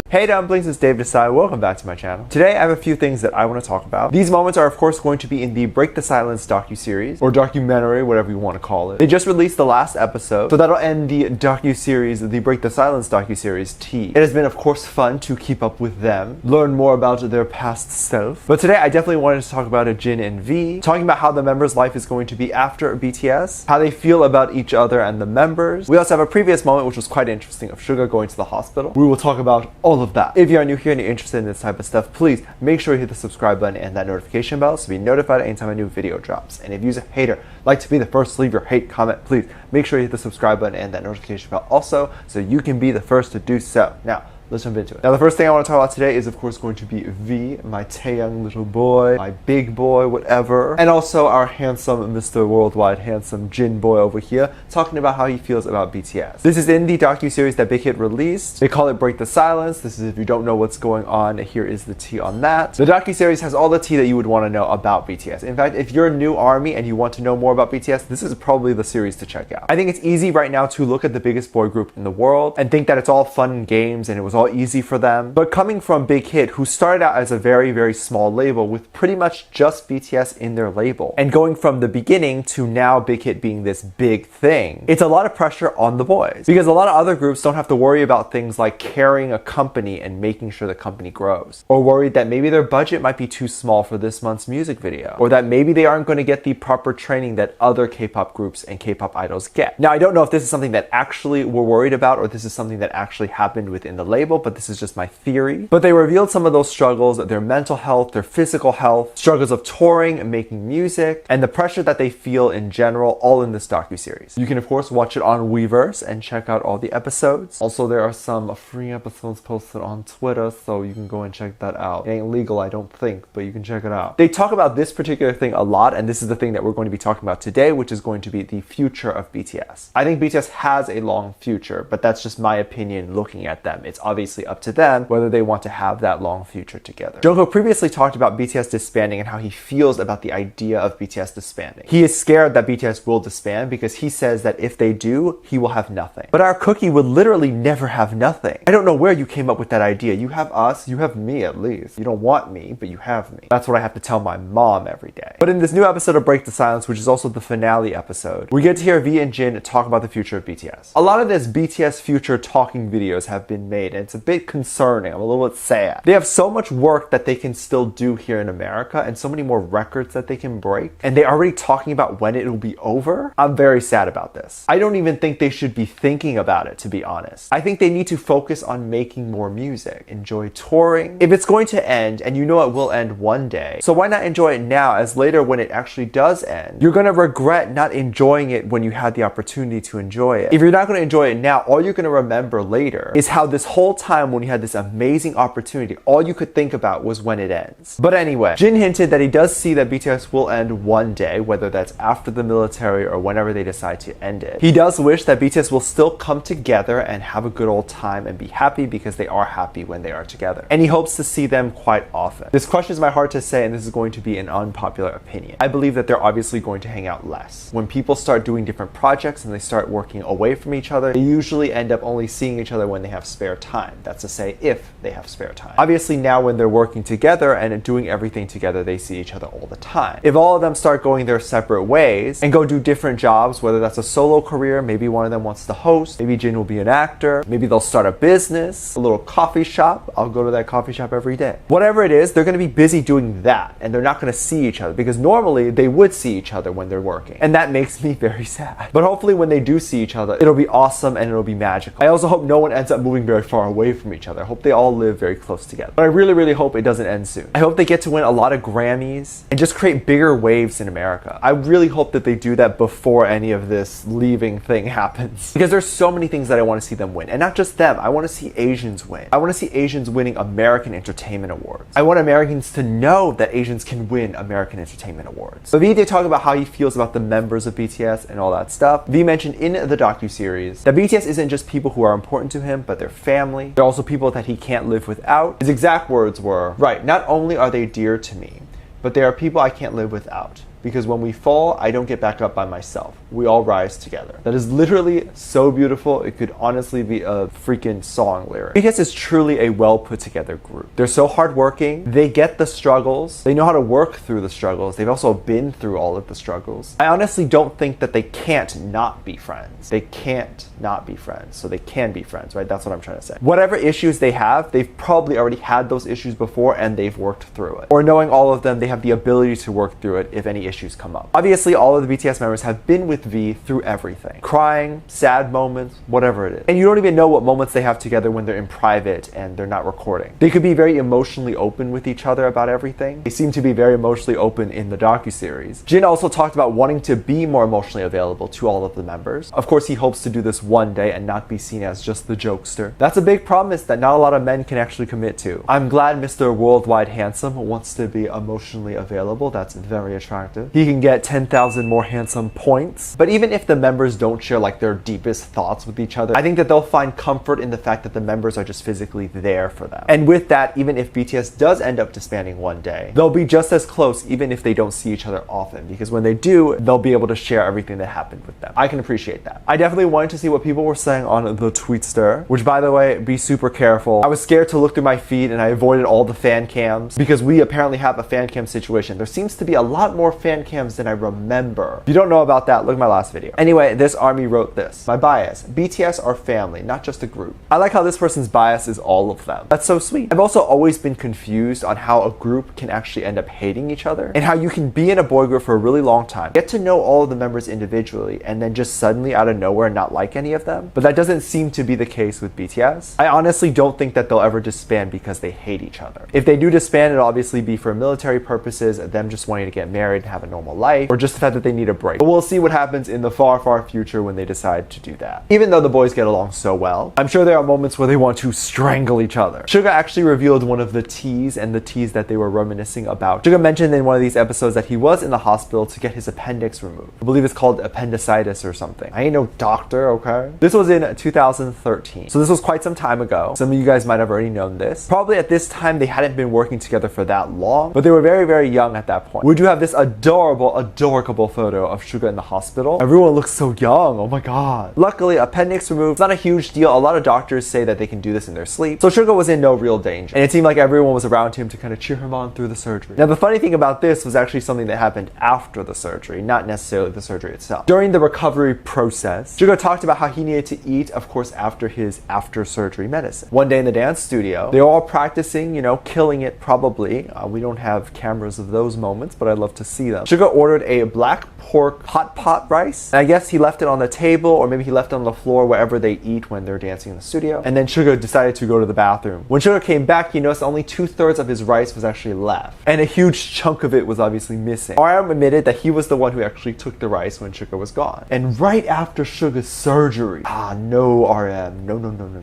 Hey dumplings, it's Dave Desai. Welcome back to my channel. Today I have a few things that I want to talk about. These moments are of course going to be in the Break the Silence docuseries, or documentary, whatever you want to call it. They just released the last episode, so that'll end the docuseries, the Break the Silence docuseries T. It has been of course fun to keep up with them, learn more about their past self. But today I definitely wanted to talk about Jin and V, talking about how the members' life is going to be after BTS, how they feel about each other and the members. We also have a previous moment which was quite interesting of Suga going to the hospital. We will talk about all of that. If you are new here and you're interested in this type of stuff, please make sure you hit the subscribe button and that notification bell to be notified anytime a new video drops. And if you're a hater, like to be the first to leave your hate comment, please make sure you hit the subscribe button and that notification bell also so you can be the first to do so. Now, let's jump into it. Now, the first thing I want to talk about today is, of course, going to be V, my Taeyang little boy, my big boy, whatever, and also our handsome Mr. Worldwide handsome Jin boy over here, talking about how he feels about BTS. This is in the docuseries that BigHit released. They call it Break the Silence. This is if you don't know what's going on, here is the tea on that. The docuseries has all the tea that you would want to know about BTS. In fact, if you're a new ARMY and you want to know more about BTS, this is probably the series to check out. I think it's easy right now to look at the biggest boy group in the world and think that it's all fun and games and it was all easy for them. But coming from BigHit, who started out as a very, very small label with pretty much just BTS in their label, and going from the beginning to now BigHit being this big thing, it's a lot of pressure on the boys. Because a lot of other groups don't have to worry about things like carrying a company and making sure the company grows, or worried that maybe their budget might be too small for this month's music video, or that maybe they aren't going to get the proper training that other K-pop groups and K-pop idols get. Now, I don't know if this is something that actually we're worried about or this is something that actually happened within the label, but this is just my theory. But they revealed some of those struggles, their mental health, their physical health, struggles of touring and making music, and the pressure that they feel in general, all in this docuseries. You can of course watch it on Weverse and check out all the episodes. Also, there are some free episodes posted on Twitter, so you can go and check that out. It ain't legal, I don't think, but you can check it out. They talk about this particular thing a lot, and this is the thing that we're going to be talking about today, which is going to be the future of BTS. I think BTS has a long future, but that's just my opinion looking at them. It's obviously up to them whether they want to have that long future together. Jungkook previously talked about BTS disbanding and how he feels about the idea of BTS disbanding. He is scared that BTS will disband because he says that if they do, he will have nothing. But our cookie would literally never have nothing. I don't know where you came up with that idea. You have us, you have me at least. You don't want me, but you have me. That's what I have to tell my mom every day. But in this new episode of Break the Silence, which is also the finale episode, we get to hear V and Jin talk about the future of BTS. A lot of this BTS future talking videos have been made, and it's a bit concerning. I'm a little bit sad. They have so much work that they can still do here in America and so many more records that they can break, and they're already talking about when it will be over. I'm very sad about this. I don't even think they should be thinking about it, to be honest. I think they need to focus on making more music, enjoy touring. If it's going to end, and you know it will end one day, so why not enjoy it now, as later when it actually does end, you're gonna regret not enjoying it when you had the opportunity to enjoy it. If you're not gonna enjoy it now, all you're gonna remember later is how this whole time when you had this amazing opportunity, all you could think about was when it ends. But anyway, Jin hinted that he does see that BTS will end one day, whether that's after the military or whenever they decide to end it. He does wish that BTS will still come together and have a good old time and be happy because they are happy when they are together. And he hopes to see them quite often. This crushes my heart to say, and this is going to be an unpopular opinion. I believe that they're obviously going to hang out less. When people start doing different projects and they start working away from each other, they usually end up only seeing each other when they have spare time. That's to say, if they have spare time. Obviously now when they're working together and doing everything together, they see each other all the time. If all of them start going their separate ways and go do different jobs, whether that's a solo career, maybe one of them wants to host, maybe Jin will be an actor, maybe they'll start a business, a little coffee shop. I'll go to that coffee shop every day. Whatever it is, they're going to be busy doing that and they're not going to see each other because normally they would see each other when they're working. And that makes me very sad. But hopefully when they do see each other, it'll be awesome and it'll be magical. I also hope no one ends up moving very far away from each other. I hope they all live very close together. But I really, really hope it doesn't end soon. I hope they get to win a lot of Grammys and just create bigger waves in America. I really hope that they do that before any of this leaving thing happens. Because there's so many things that I want to see them win. And not just them. I want to see Asians win. I want to see Asians winning American Entertainment Awards. I want Americans to know that Asians can win American Entertainment Awards. So V did talk about how he feels about the members of BTS and all that stuff. V mentioned in the docuseries that BTS isn't just people who are important to him, but they're family. They're also people that he can't live without. His exact words were, right, not only are they dear to me, but they are people I can't live without. because when we fall, I don't get back up by myself. We all rise together. That is literally so beautiful. It could honestly be a freaking song lyric. BTS is truly a well put together group. They're so hardworking. They get the struggles. They know how to work through the struggles. They've also been through all of the struggles. I honestly don't think that they can't not be friends. They can't not be friends. So they can be friends, right? That's what I'm trying to say. Whatever issues they have, they've probably already had those issues before and they've worked through it. Or knowing all of them, they have the ability to work through it if any issues come up. Obviously, all of the BTS members have been with V through everything. Crying, sad moments, whatever it is. And you don't even know what moments they have together when they're in private and they're not recording. They could be very emotionally open with each other about everything. They seem to be very emotionally open in the docuseries. Jin also talked about wanting to be more emotionally available to all of the members. Of course, he hopes to do this one day and not be seen as just the jokester. That's a big promise that not a lot of men can actually commit to. I'm glad Mr. Worldwide Handsome wants to be emotionally available. That's very attractive. He can get 10,000 more handsome points. But even if the members don't share like their deepest thoughts with each other, I think that they'll find comfort in the fact that the members are just physically there for them. And with that, even if BTS does end up disbanding one day, they'll be just as close even if they don't see each other often, because when they do, they'll be able to share everything that happened with them. I can appreciate that. I definitely wanted to see what people were saying on the Tweetster, which, by the way, be super careful. I was scared to look through my feed and I avoided all the fan cams because we apparently have a fan cam situation. There seems to be a lot more fan cams than I remember. If you don't know about that, look at my last video. Anyway, this army wrote this. My bias: BTS are family, not just a group. I like how this person's bias is all of them. That's so sweet. I've also always been confused on how a group can actually end up hating each other and how you can be in a boy group for a really long time, get to know all of the members individually, and then just suddenly out of nowhere not like any of them. But that doesn't seem to be the case with BTS. I honestly don't think that they'll ever disband because they hate each other. If they do disband, it'll obviously be for military purposes, them just wanting to get married and have a normal life, or just the fact that they need a break. But we'll see what happens in the far, far future when they decide to do that. Even though the boys get along so well, I'm sure there are moments where they want to strangle each other. Suga actually revealed one of the teas and the teas that they were reminiscing about. Suga mentioned in one of these episodes that he was in the hospital to get his appendix removed. I believe it's called appendicitis or something. I ain't no doctor, okay? This was in 2013. So this was quite some time ago. Some of you guys might have already known this. Probably at this time, they hadn't been working together for that long, but they were very, very young at that point. We do have this adorable photo of Suga in the hospital. Everyone looks so young, oh my god. Luckily, appendix removed, it's not a huge deal. A lot of doctors say that they can do this in their sleep. So Suga was in no real danger. And it seemed like everyone was around him to kind of cheer him on through the surgery. Now, the funny thing about this was actually something that happened after the surgery, not necessarily the surgery itself. During the recovery process, Suga talked about how he needed to eat, of course, after his after-surgery medicine. One day in the dance studio, they were all practicing, you know, killing it probably. We don't have cameras of those moments, but I'd love to see them. Suga ordered a black pork hot pot rice, and I guess he left it on the table, or maybe he left it on the floor wherever they eat when they're dancing in the studio. And then Suga decided to go to the bathroom. When Suga came back, he noticed only 2/3 of his rice was actually left, and a huge chunk of it was obviously missing. RM admitted that he was the one who actually took the rice when Suga was gone. And right after Suga's surgery, no, RM, no.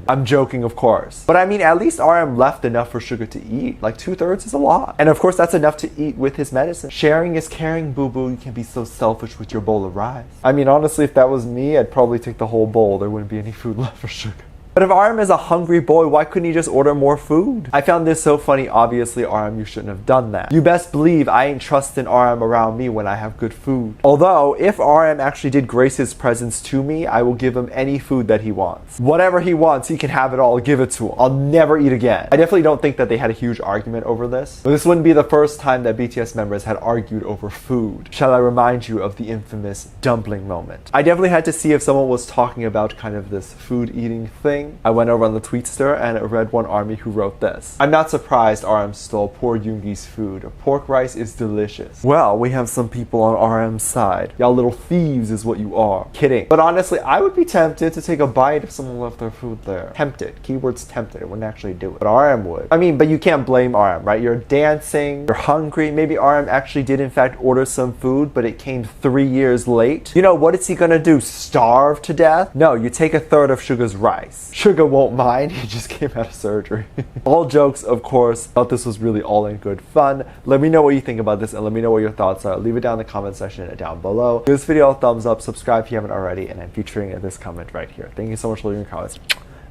I'm joking, of course. But I mean, at least RM left enough for Suga to eat. Like 2/3 is a lot. And of course, that's enough to eat with his medicine. Sharing is caring, boo-boo. You can't be so selfish with your bowl of rice. I mean, honestly, if that was me, I'd probably take the whole bowl. There wouldn't be any food left for Suga. But if RM is a hungry boy, why couldn't he just order more food? I found this so funny. Obviously, RM, you shouldn't have done that. You best believe I ain't trusting RM around me when I have good food. Although, if RM actually did grace his presence to me, I will give him any food that he wants. Whatever he wants, he can have it all. Give it to him. I'll never eat again. I definitely don't think that they had a huge argument over this. But this wouldn't be the first time that BTS members had argued over food. Shall I remind you of the infamous dumpling moment? I definitely had to see if someone was talking about kind of this food eating thing. I went over on the Tweetster and read one army who wrote this. I'm not surprised RM stole poor Yoongi's food. Pork rice is delicious. Well, we have some people on RM's side. Y'all little thieves is what you are. Kidding. But honestly, I would be tempted to take a bite if someone left their food there. Tempted. Keywords tempted. I wouldn't actually do it. But RM would. I mean, but you can't blame RM, right? You're dancing. You're hungry. Maybe RM actually did in fact order some food, but it came 3 years late. You know, what is he gonna do? Starve to death? No, you take 1/3 of Suga's rice. Suga won't mind, he just came out of surgery. All jokes, of course. Thought this was really all in good fun. Let me know what you think about this and let me know what your thoughts are. Leave it down in the comment section down below. Give this video a thumbs up, subscribe if you haven't already, and I'm featuring this comment right here. Thank you so much for leaving comments.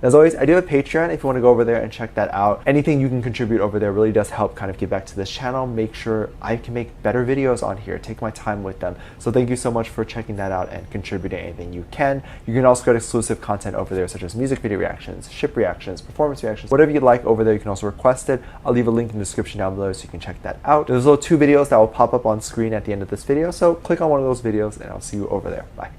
And as always, I do have a Patreon if you want to go over there and check that out. Anything you can contribute over there really does help kind of give back to this channel, make sure I can make better videos on here, take my time with them. So thank you so much for checking that out and contributing anything you can. You can also get exclusive content over there, such as music video reactions, ship reactions, performance reactions, whatever you'd like over there. You can also request it. I'll leave a link in the description down below so you can check that out. There's also 2 videos that will pop up on screen at the end of this video, so click on one of those videos and I'll see you over there. Bye.